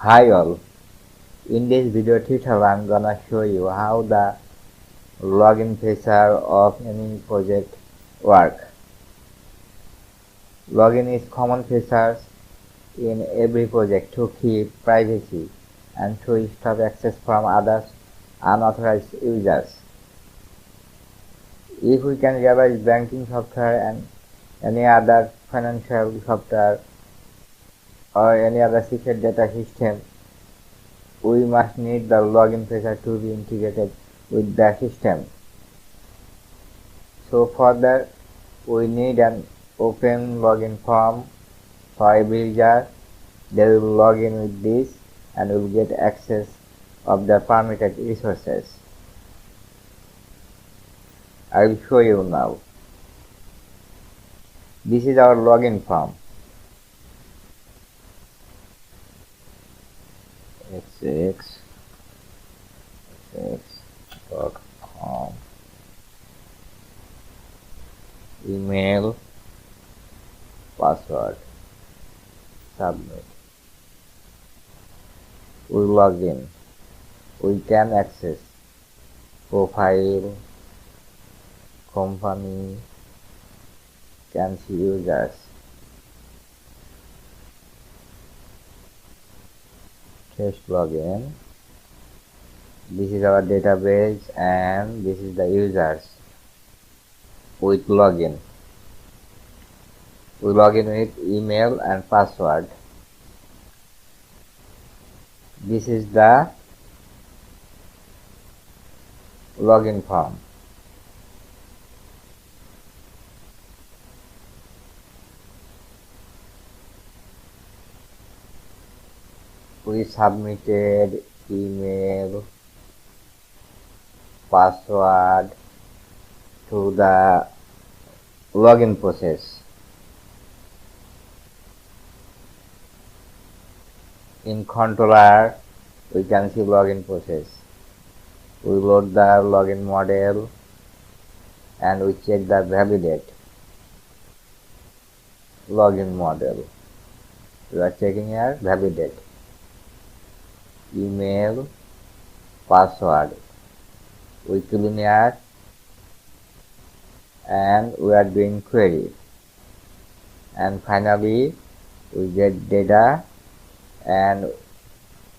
Hi all, in this video tutorial I'm gonna show you how the login feature of any project work. Login is common features in every project to keep privacy and to stop access from others unauthorized users. If we can realize banking software and any other financial software or any other secret data system, we must need the login feature to be integrated with the system. So for that we need an open login form for every user. They will log in with this and will get access of the permitted resources. I will show you now. This is our login form. xx.com, email, password, submit. We log in. We can access profile, company, can see users, test login. This is our database and this is the users with login. We log in with email and password. This is the login form. We submitted email, password to the login process. In controller, we can see login process. We load the login model and we check the validate login model. We are checking here validate email, password. We fill in here and we are doing query, and finally we get data and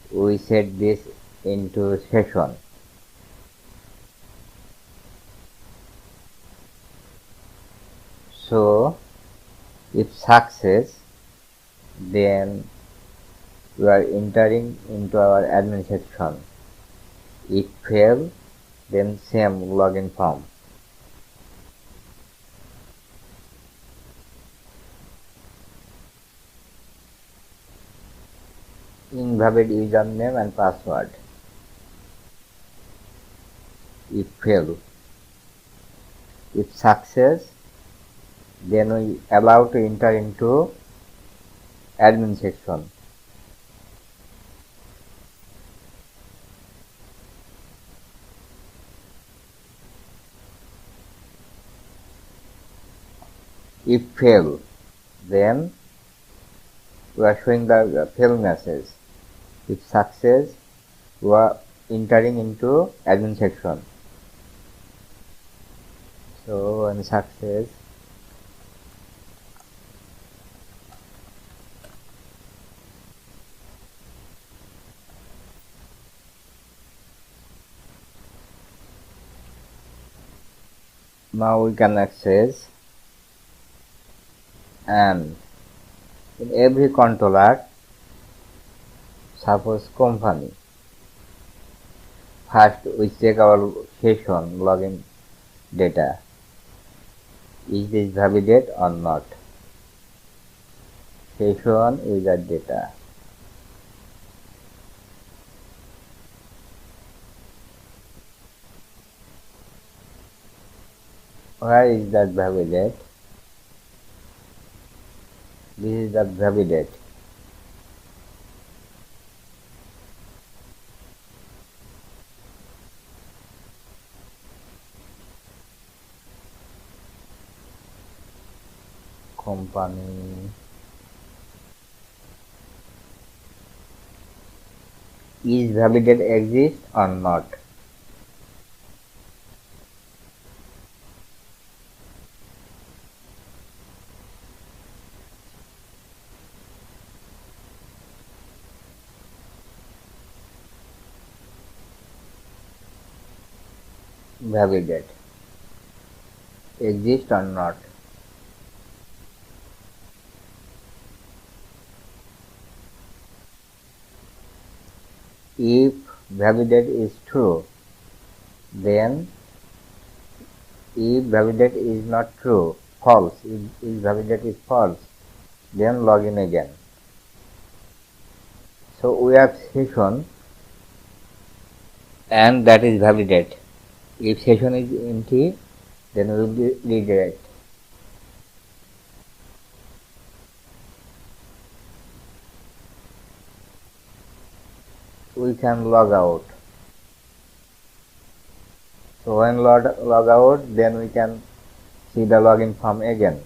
we set this into session. So if success, then we are entering into our admin section. If fail, then same login form. Invalid username and password. If fail. If success, then we allow to enter into admin section. If fail, then we are showing the fail message. If success, we are entering into admin section. So when success, now we can access, and in every controller, suppose company, first we check our session login data. Is this validate or not? Session user data. Where is that validate? This is the validate. Company, is validate exist or not. Validate exist or not. If validate is true, then if validate is not true, false, if validate is false, then login again. So we have session and that is validate. If session is empty, then we will redirect. We can log out. So when log out, then we can see the login form again.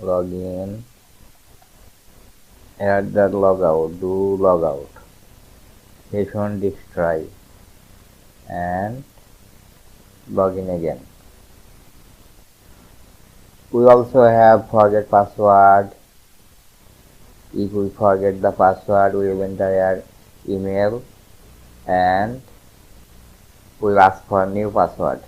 Login, add the logout, do logout, session destroy, and login again. We also have forget password. If we forget the password, we will enter our email and we will ask for new password.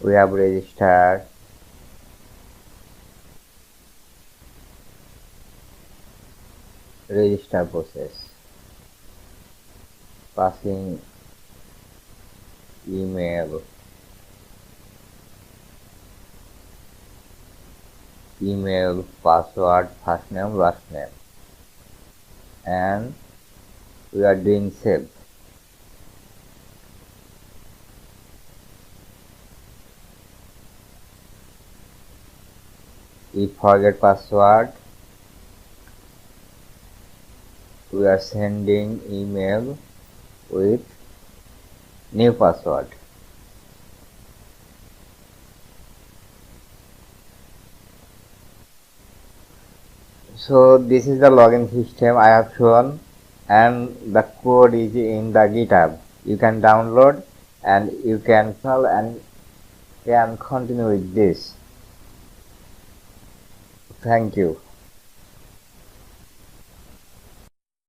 We have register, register process, passing email, password, first name, last name, and we are doing save. If forget password, we are sending email with new password. So this is the login system I have shown, and the code is in the GitHub. You can download and you can install and can continue with this. Thank you.